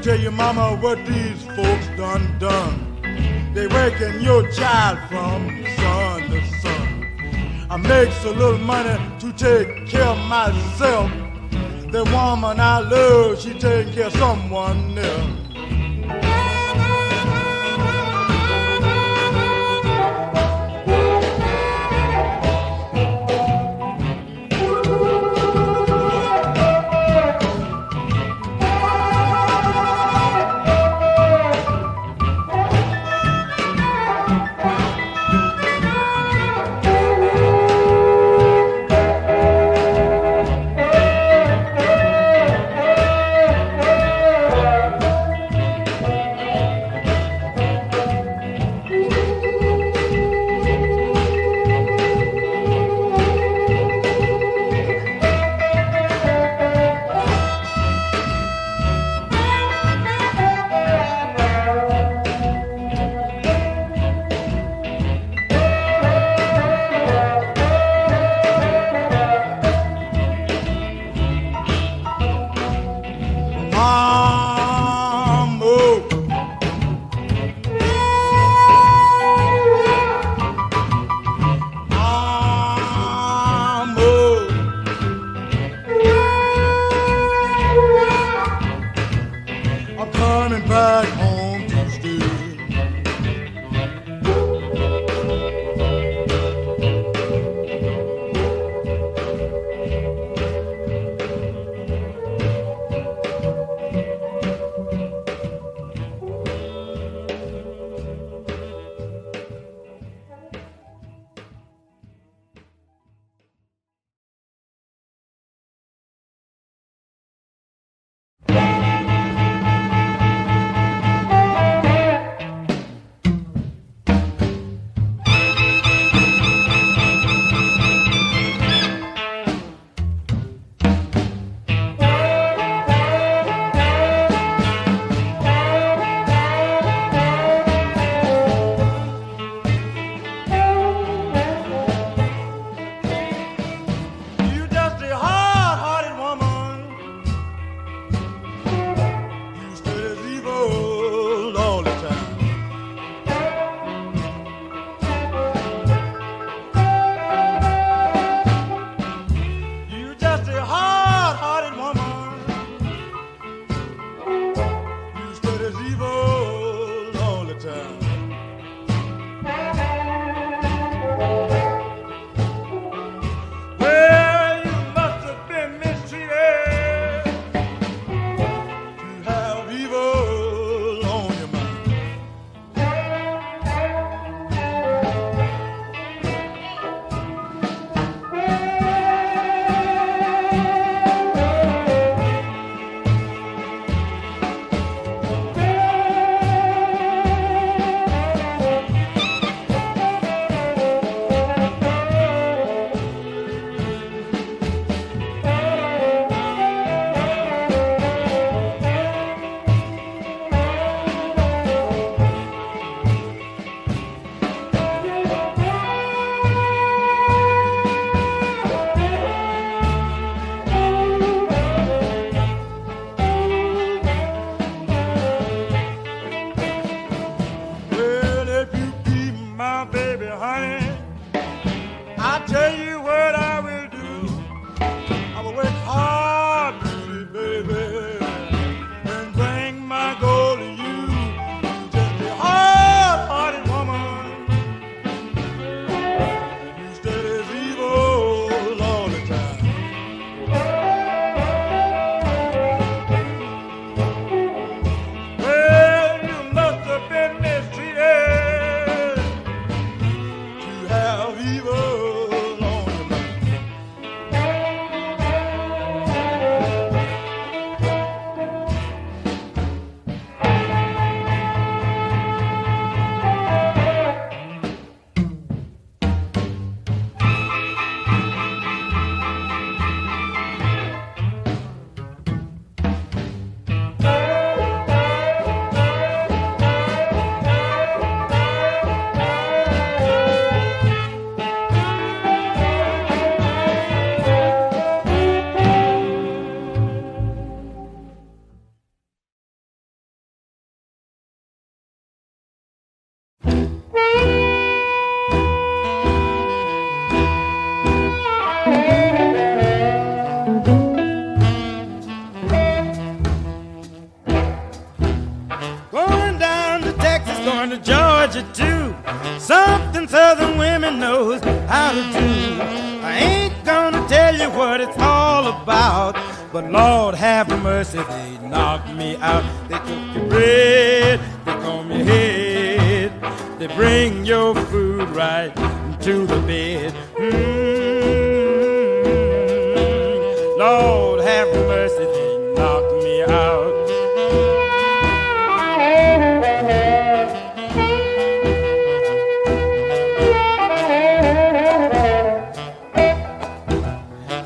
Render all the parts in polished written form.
tell you, mama, what these folks done. They waking your child from sun to sun. I makes a little money to take care of myself. The woman I love, she taking care of someone else. Going down to Texas, going to Georgia too. Something Southern women knows how to do. I ain't gonna tell you what it's all about, but Lord have mercy, they knocked me out. They took your bread, they comb your head, they bring your food right to the bed. Lord have mercy, they knocked me out.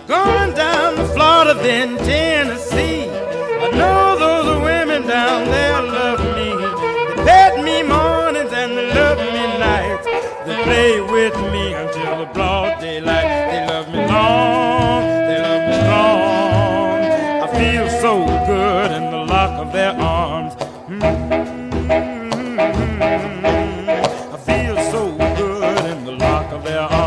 Going down to Florida, then Tennessee. I know those women down there love me. They pet me mornings and they love me nights. They play with me until the broad daylight. They love me long, they love me strong. I feel so good in the lock of their arms. I feel so good in the lock of their arms.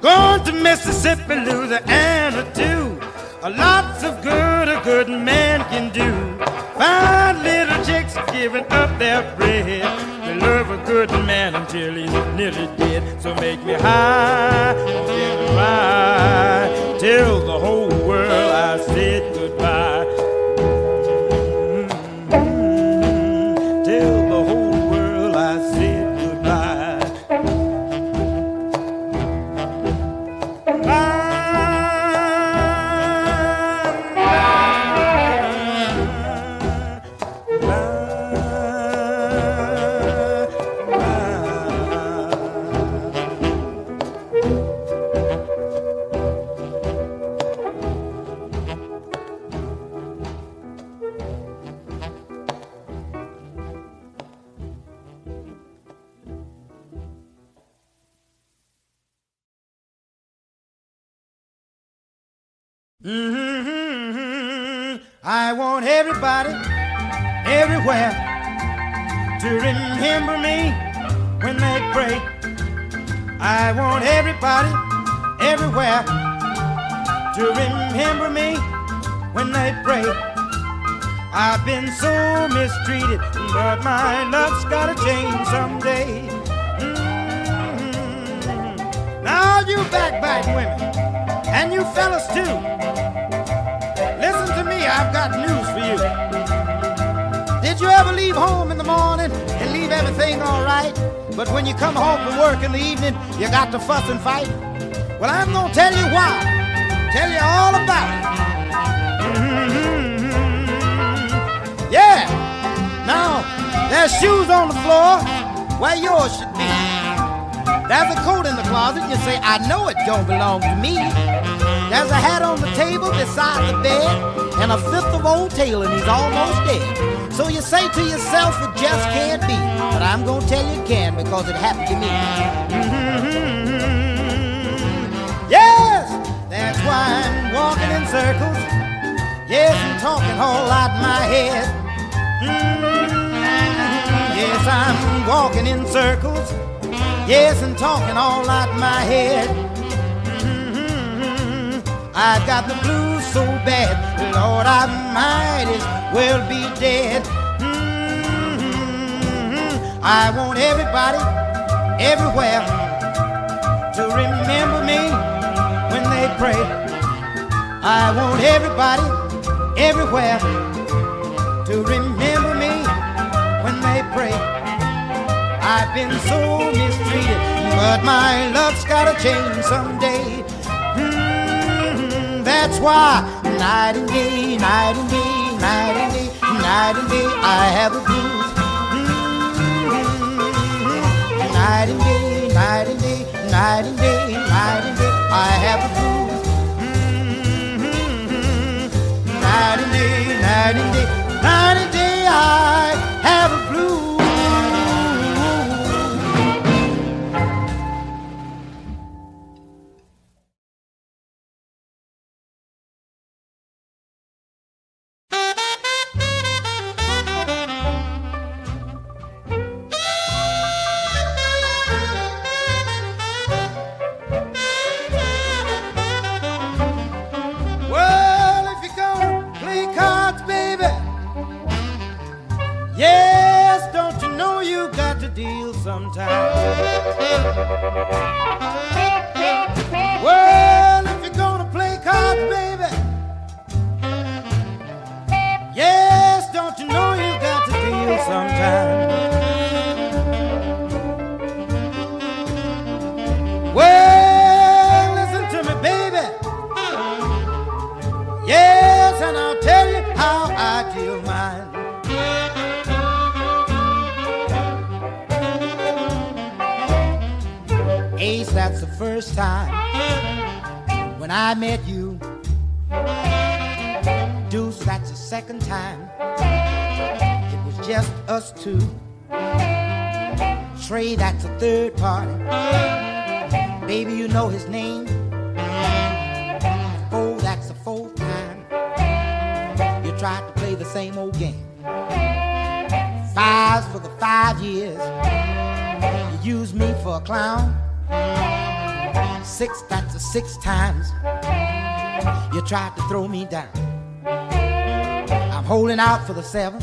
Going to Mississippi, Louisiana too. Lots of good a good man can do. Fine little chicks giving up their bread. They love a good man until he's nearly dead. So make me high, get me right. Tell the whole world I said goodbye. Tell the whole world I said goodbye. I want everybody, everywhere, to remember me when they pray. I want everybody, everywhere, to remember me when they pray. I've been so mistreated, but my love's gotta change someday. Now you backbiting women, and you fellas too, listen to me, I've got news for you. Did you ever leave home in the morning and leave everything all right, but when you come home from work in the evening, you got to fuss and fight? Well, I'm gonna tell you why. Tell you all about it. Yeah. Now, there's shoes on the floor where yours should be. There's a coat in the closet, and you say, I know it don't belong to me. There's a hat on the table beside the bed, and a fifth of old tail, and he's almost dead. So you say to yourself, it just can't be. But I'm gonna tell you it can, because it happened to me. Yes, that's why I'm walking in circles. Yes, I'm talking all out my head. Yes, I'm walking in circles. Yes, and talking all out my head. I've got the blues so bad, Lord, I might as well be dead. I want everybody, everywhere, to remember me when they pray. I want everybody, everywhere, to remember me when they pray. I've been so mistreated, but my love's gotta change someday. That's why night and day, night and day, night and day, night and day, I have a blues. Night and day, night and day, night and day, night and day, I have a blues. Night and day, night and day, night and day, I have a blues. deal sometime. Well, if you're gonna play cards, baby, yes, don't you know you got to deal sometime. Well, listen to me, baby. Yes, and I'll tell you how I deal mine. Ace, that's the first time when I met you. Deuce, that's the second time. It was just us two. Trey, that's the third party. Baby, you know his name. Four, that's the fourth time. You tried to play the same old game. Five's for the 5 years. You used me for a clown. Six, that's the 6 times you tried to throw me down. I'm holding out for the 7,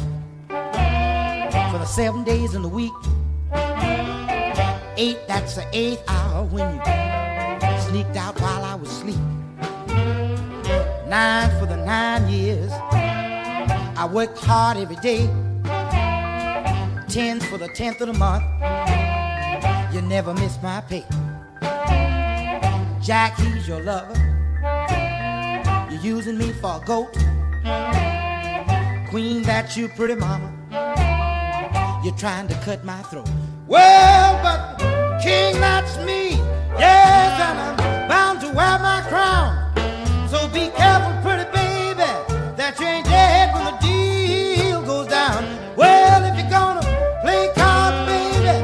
for the 7 days in the week. 8, that's the 8th hour when you sneaked out while I was asleep. 9 for the 9 years I worked hard every day. 10's for the 10th of the month. You never miss my pay. Jack, he's your lover. You're using me for a goat. Queen, that's you, pretty mama. You're trying to cut my throat. Well, but king, that's me. Yes, and I'm bound to wear my crown. So be careful, pretty baby, that you ain't dead when the deal goes down. Well, if you're gonna play cards, baby,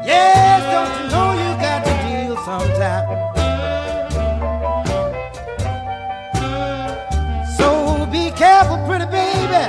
yes, don't you know you got to deal sometime. So be careful, pretty baby,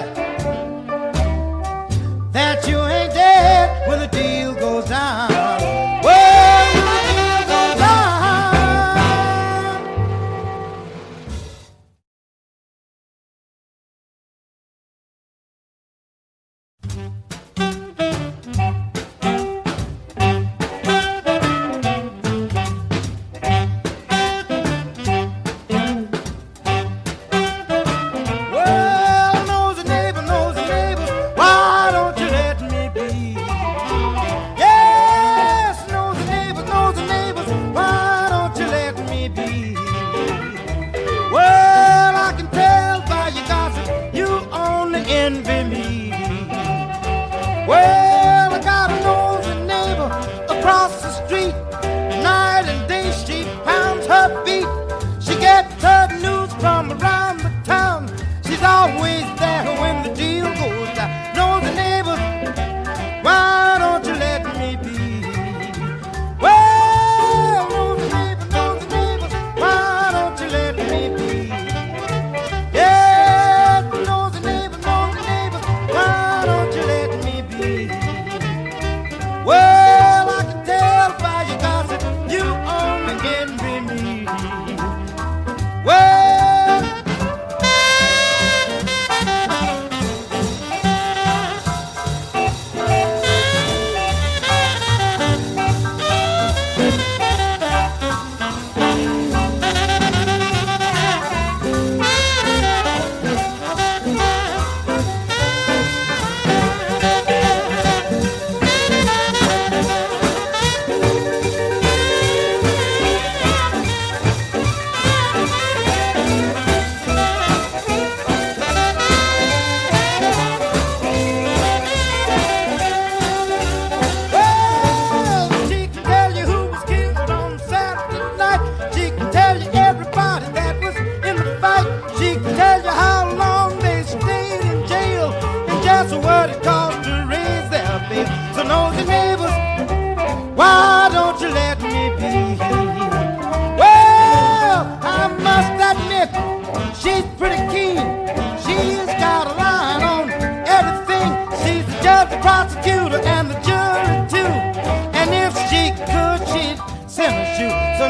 that you ain't dead when the deal goes down. Well, when the deal goes down. Well,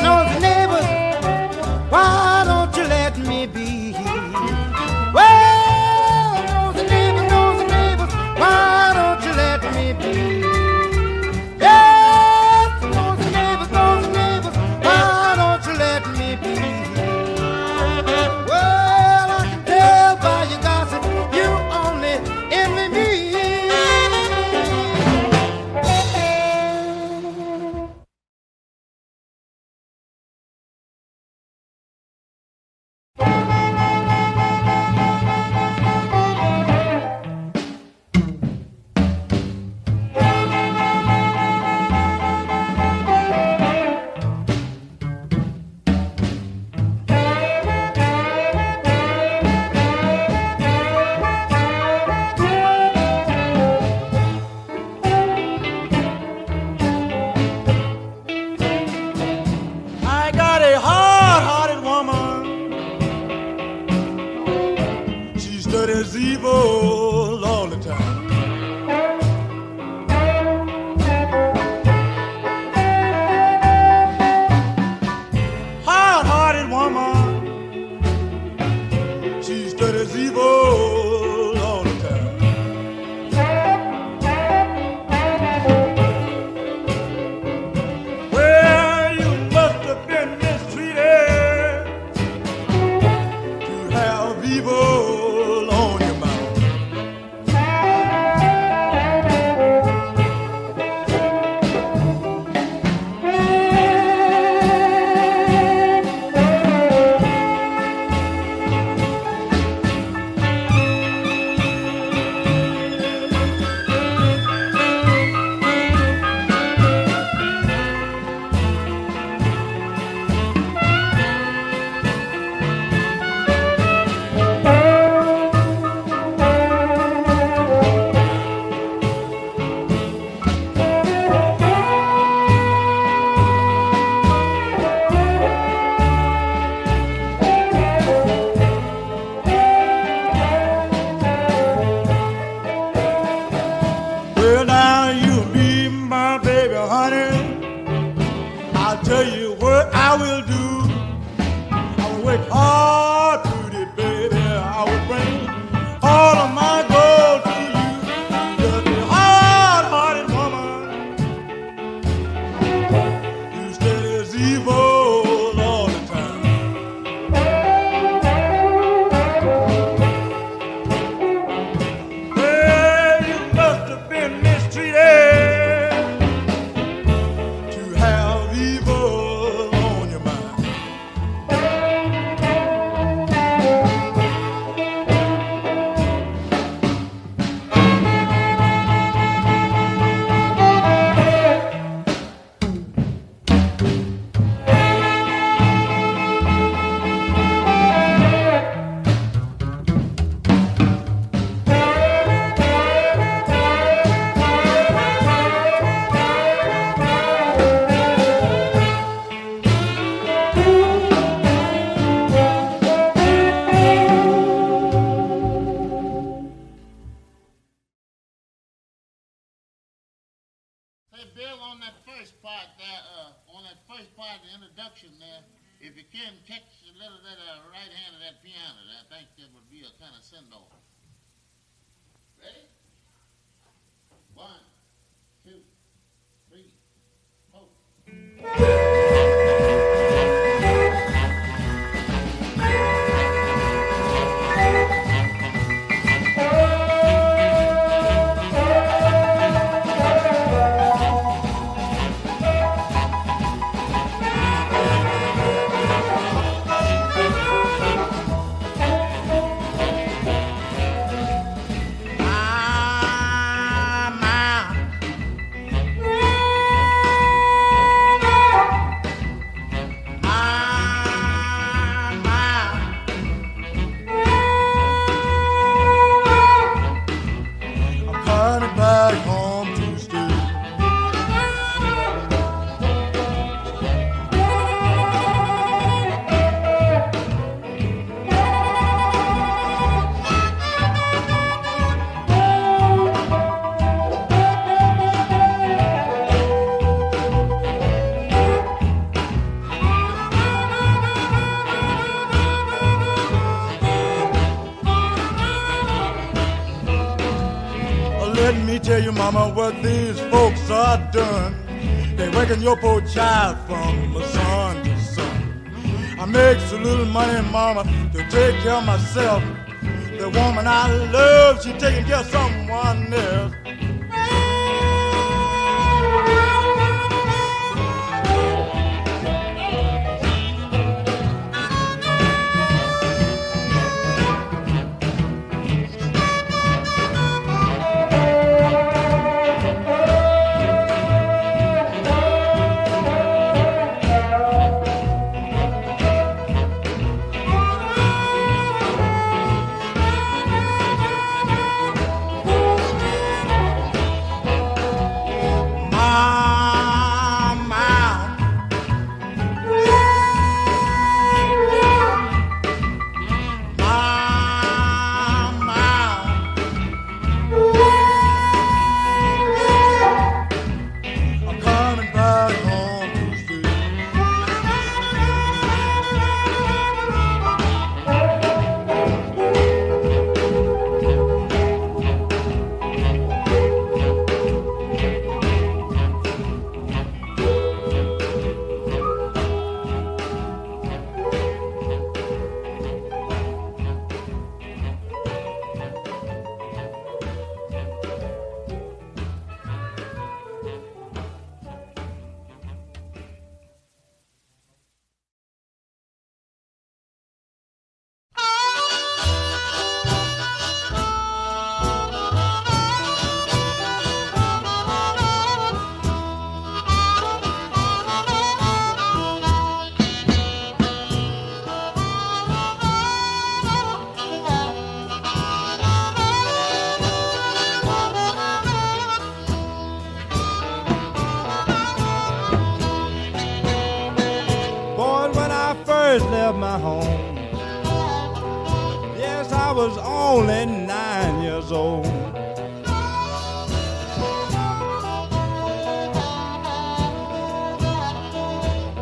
knows the neighbors, why don't you let me be? is evil all the time. Hard-hearted woman, she studies evil all the time. Well, you must have been mistreated to have evil on your mind. Well, now you be my baby, honey. I'll tell you what I will do. I will work hard to it, baby. I will bring all of my gold to you. Just a hard-hearted woman, you stay as evil all the time. Well, you must have been mistreated to have evil on your mind. Hey, Bill, on that first part there, the introduction there, if you can catch a little of that right hand of that piano there, I think that would be a kind of send-off. Ready? 1, 2, 3, 4. Coming back home to stay. Let me tell you, mama, what these folks are done. They waking your poor child from sun to sun. I make so little money, mama, to take care of myself. The woman I love, she taking care of someone else. left my home. Yes, I was only 9 years old.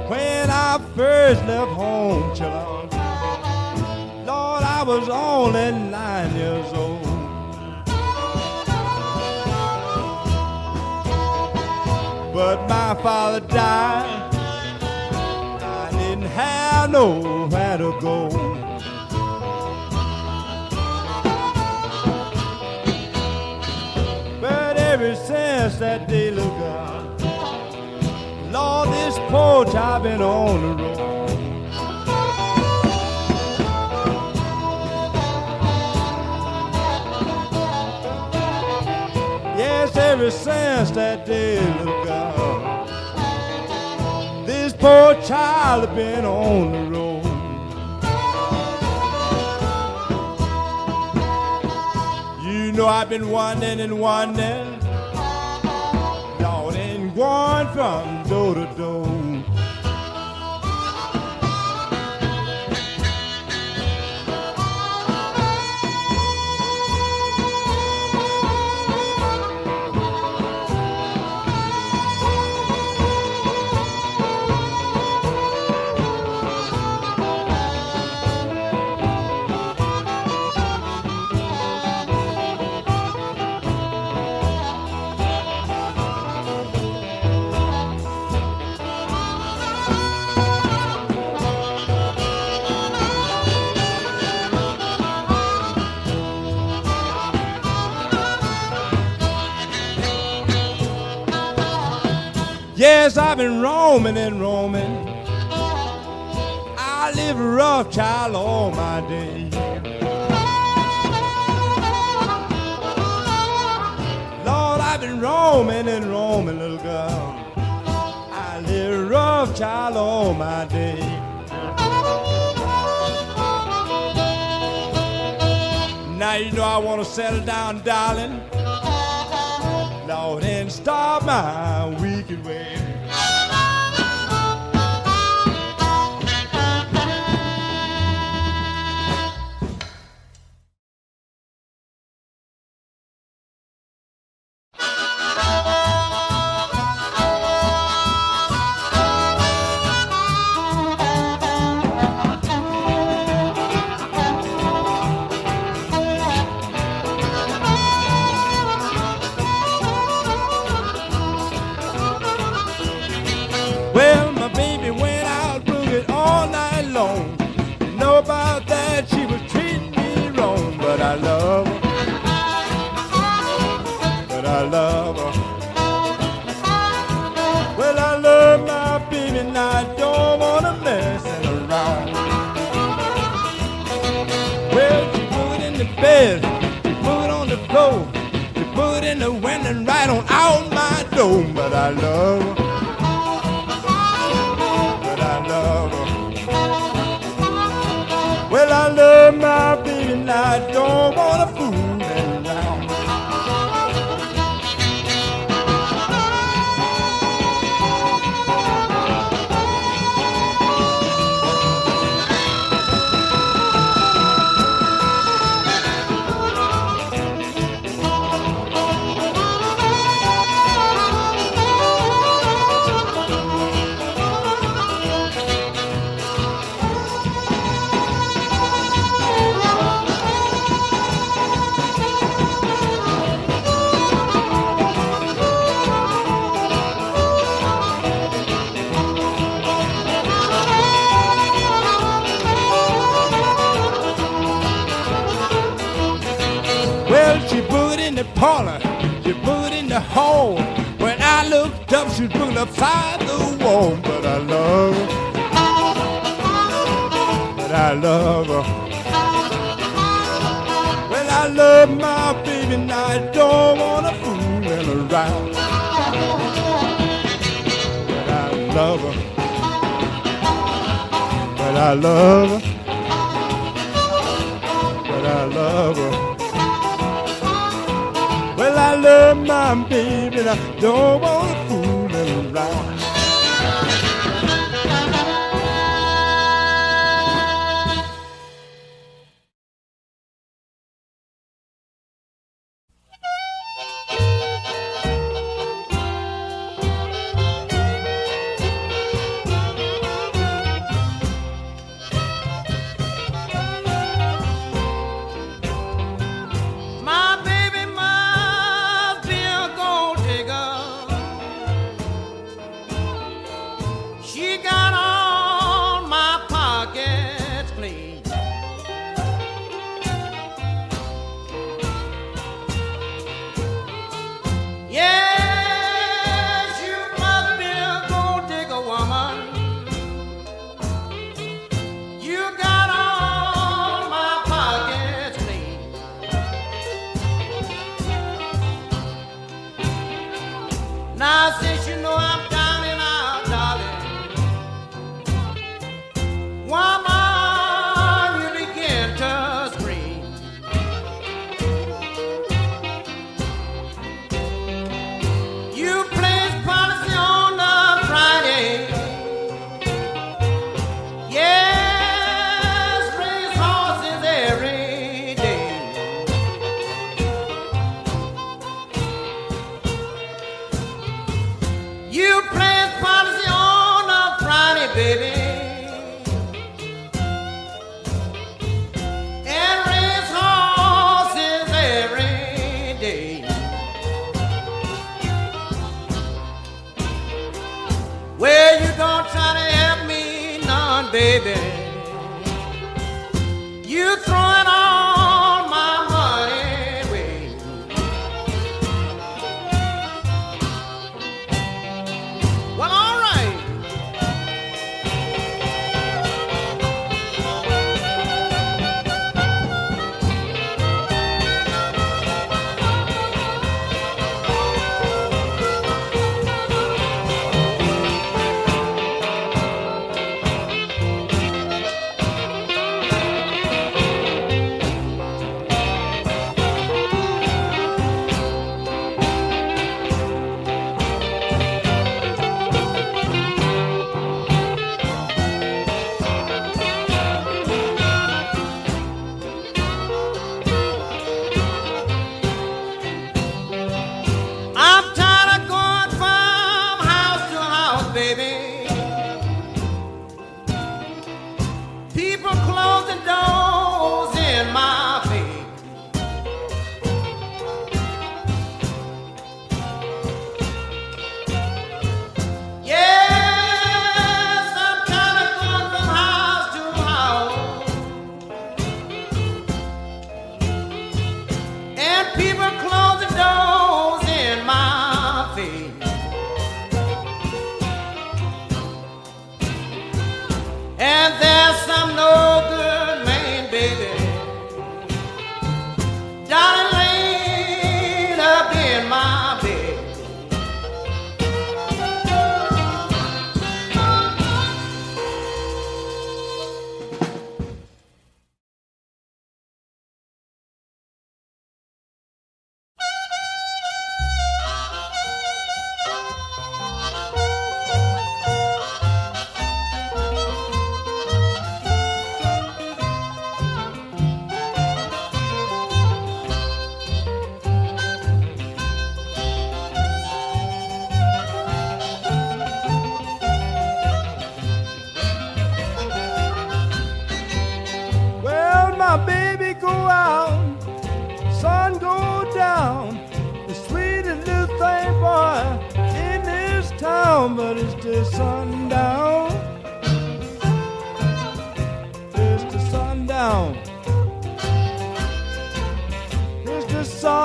When I first left home, children, Lord, I was only 9 years old. But my father died, I didn't have nowhere to go. But ever since that day, look out, Lord, this porch I've been on the road. Yes, ever since that day, look out, this poor child has been on the road. You know I've been wandering and wandering, Lord, and going from door to door. Yes, I've been roaming and roaming. I live a rough child all my days. Lord, I've been roaming and roaming, little girl. I live a rough child all my days. Now you know I want to settle down, darling, Lord, and stop my wicked ways. Well, my baby went out boogie all night long. Know about that, she was treating me wrong, but I love her. But I love her. Well, I love my baby and I don't wanna mess it around. Well, she put it in the bed, she put it on the floor, she put it in the window and right on out my door, but I love her. Well, I love my baby and I don't wanna fool her around. Well, she put in the parlor, she put in the hall. When I looked up, she put upside the wall. But I love her. But I love her. Well, I love my baby and I don't wanna fool her around. But I love her. But I love her. But I love her. Well, I love my baby and I don't wanna fool her around.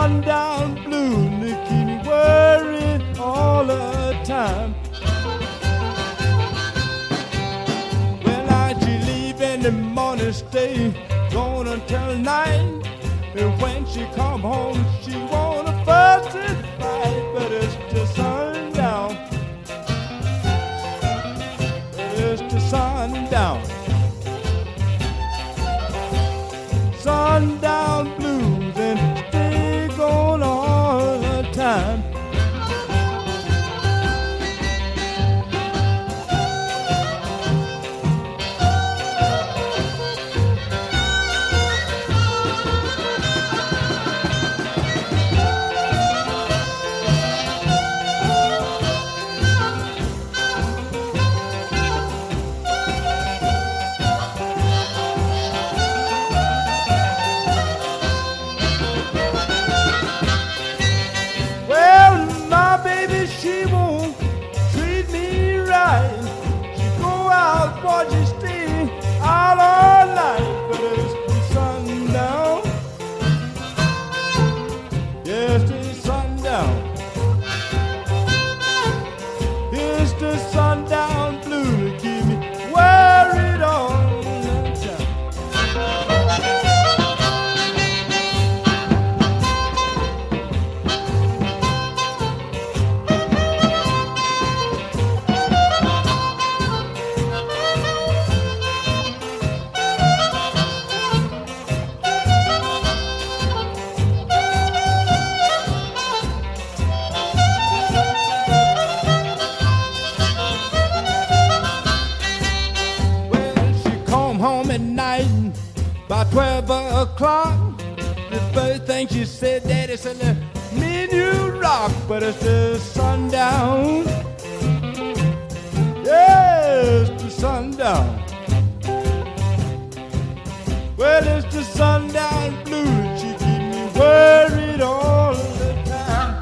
sundown blues, they keep me worried all the time. Well, I she leave in the morning, stay gone until night. And when she come home, she wanna fuss and fight, but it's the sundown. It's the sundown. Sundown blues and stay gone all the time. About 12 o'clock, the first thing she said, Daddy said, let me and you rock, but it's the sundown. Yes, the sundown. Well, it's the sundown blues. She keep me worried all the time.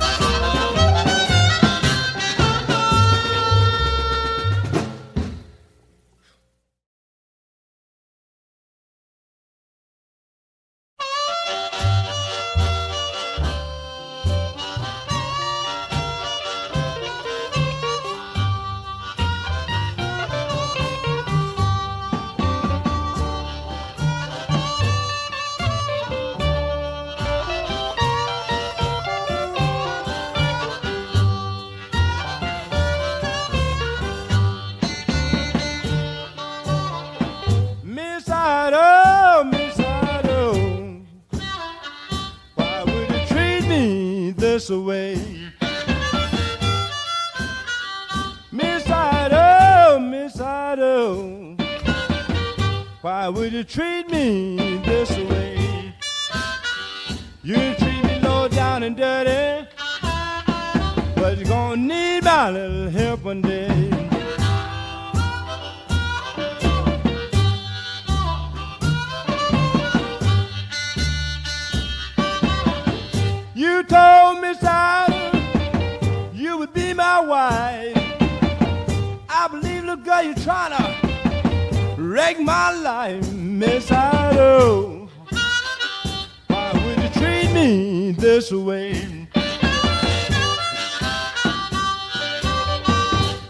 Away, Miss Ido, Miss Ido, why would you treat me this way? You treat me low down and dirty, but you're gonna need my little help one day. You told me, son, you would be my wife. I believe, little girl, you're trying to wreck my life, Miss Ido. Why would you treat me this way?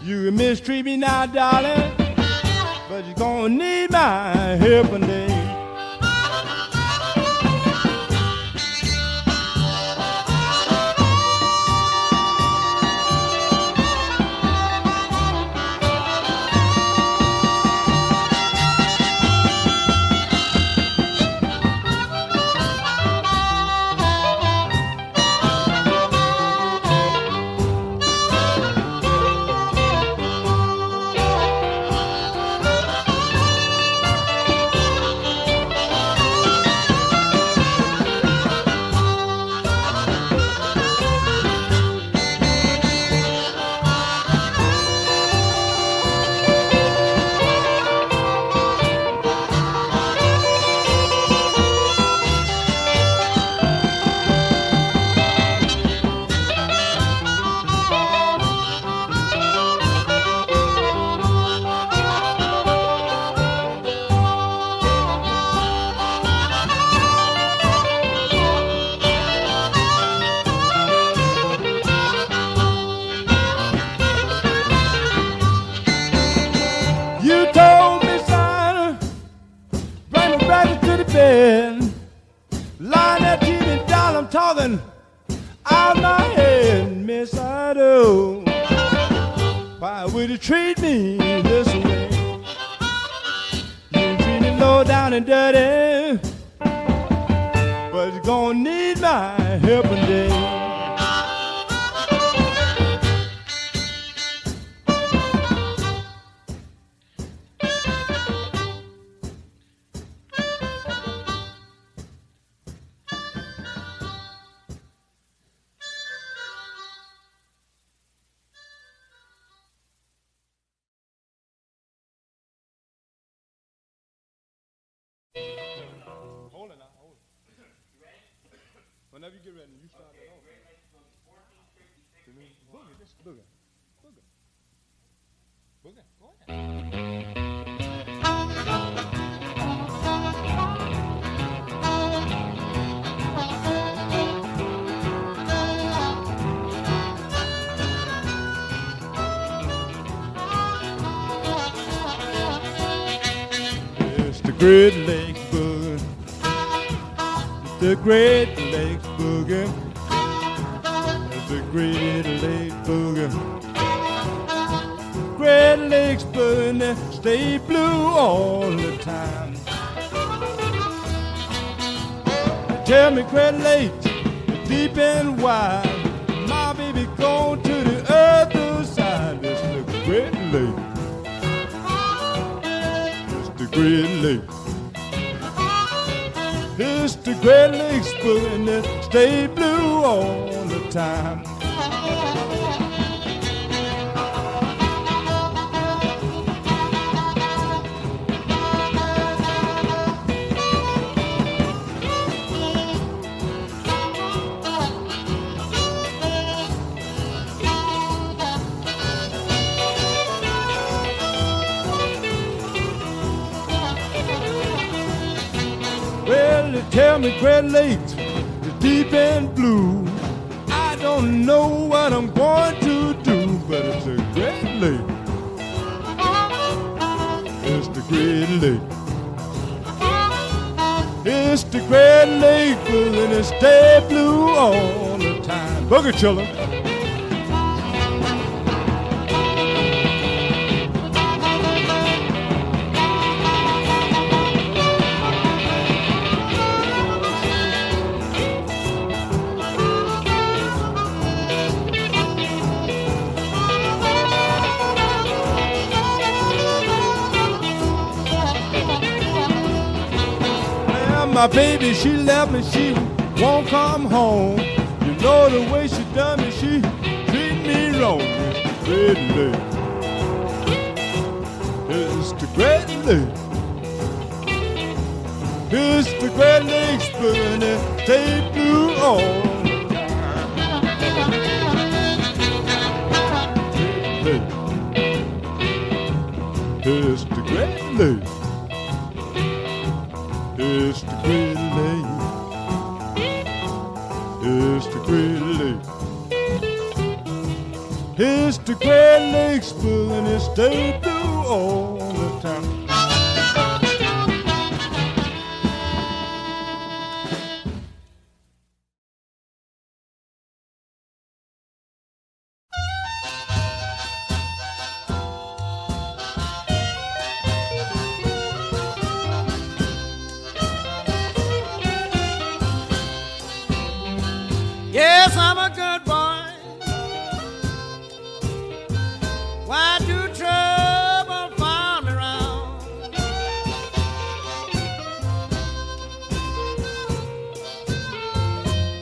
You can mistreat me now, darling, but you're gonna need my help one day. talking out my head, miss, I do. Why would you treat me this way? You treat me low down and dirty, but you're gonna need my help one day. Hold it now, hold it. Whenever you get ready, you start it off. Boogie, just boogie. Boogie. Boogie, go ahead. It's the Great Lakes Boogie. The Great Lakes Boogie. It's the Great Lakes Boogie. Great Lakes Boogie, stay blue all the time. Tell me, Great Lakes, deep and wide. My baby gone to the other side. It's the Great Lake. It's the Great Lake. It's the Great Lakes Boogie, stay blue all the time. Well, they tell me Great Lakes is deep and blue. I don't know what I'm going to do, but it's a Great Lake. It's the Great Lake. It's the Great Lake, and it stay blue all the time. Boogie chillin'. My baby, she left me, she won't come home. You know the way she done me, she treat me wrong. It's the Great Lake. It's the Great Lake. It's the Great Lakes Boogie, stay blue all the time. It's the Great Lake. It's the Great Lake. It's the Great Lake. It's the Great Lakes Boogie, and it stay blue all the time. Yes, I'm a good boy. Why do trouble find me around?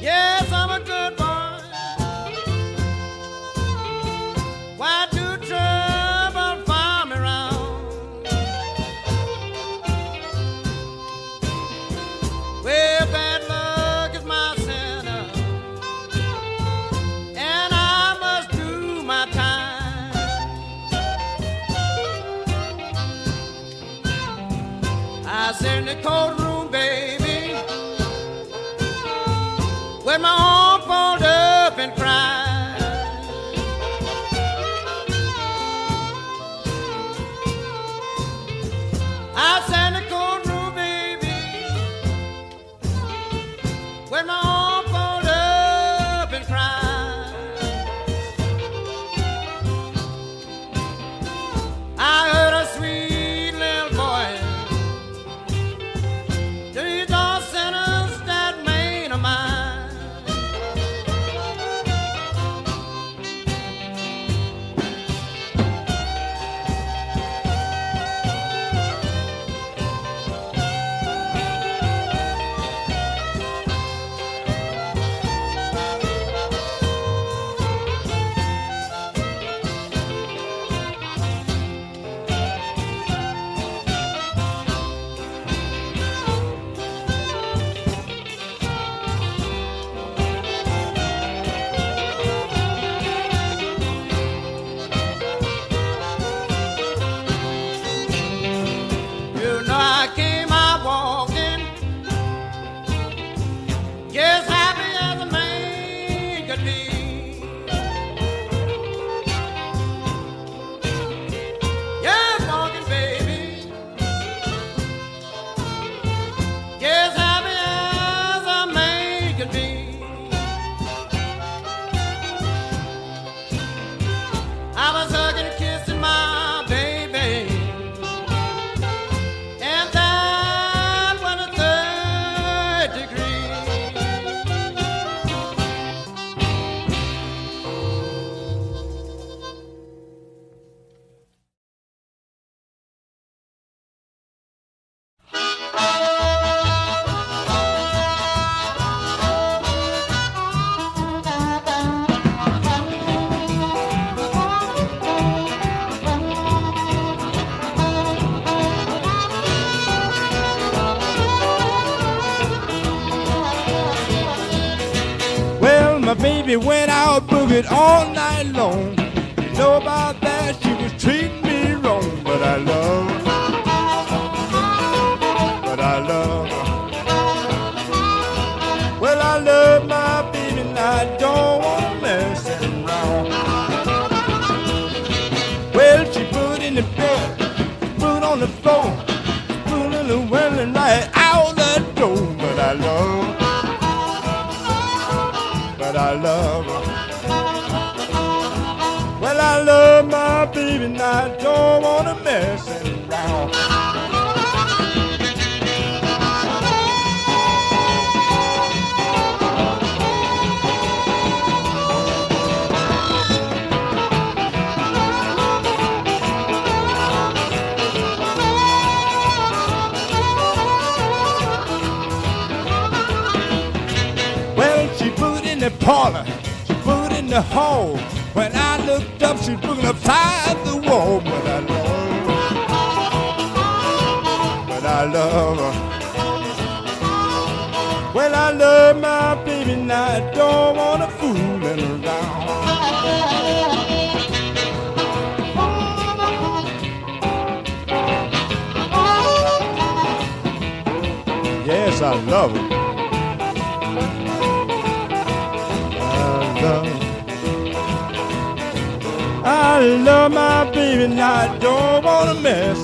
Yes, I'm a good boy. Why do trouble find me around? Well, bad luck is my sinner, and I must do my time. I sit in the cold room, baby, with my arm folded up and cry. I sit in the cold room, baby, with my arm folded My baby went out boogied all night long. You know about that, she was treating me wrong. But I love her. But I love her. Well, I love my baby and I don't want to mess around. Well, she put in the bed, put on the floor, put in the window and right out the door. But I love her. But I love her. Well, I love my baby and I don't want to mess around. The parlor, she put in the hall. When I looked up, she put upside the wall. But I love her. But I love her. Well, I love my baby and I don't want to fooling around. Yes, I love her. I love my baby and I don't want to mess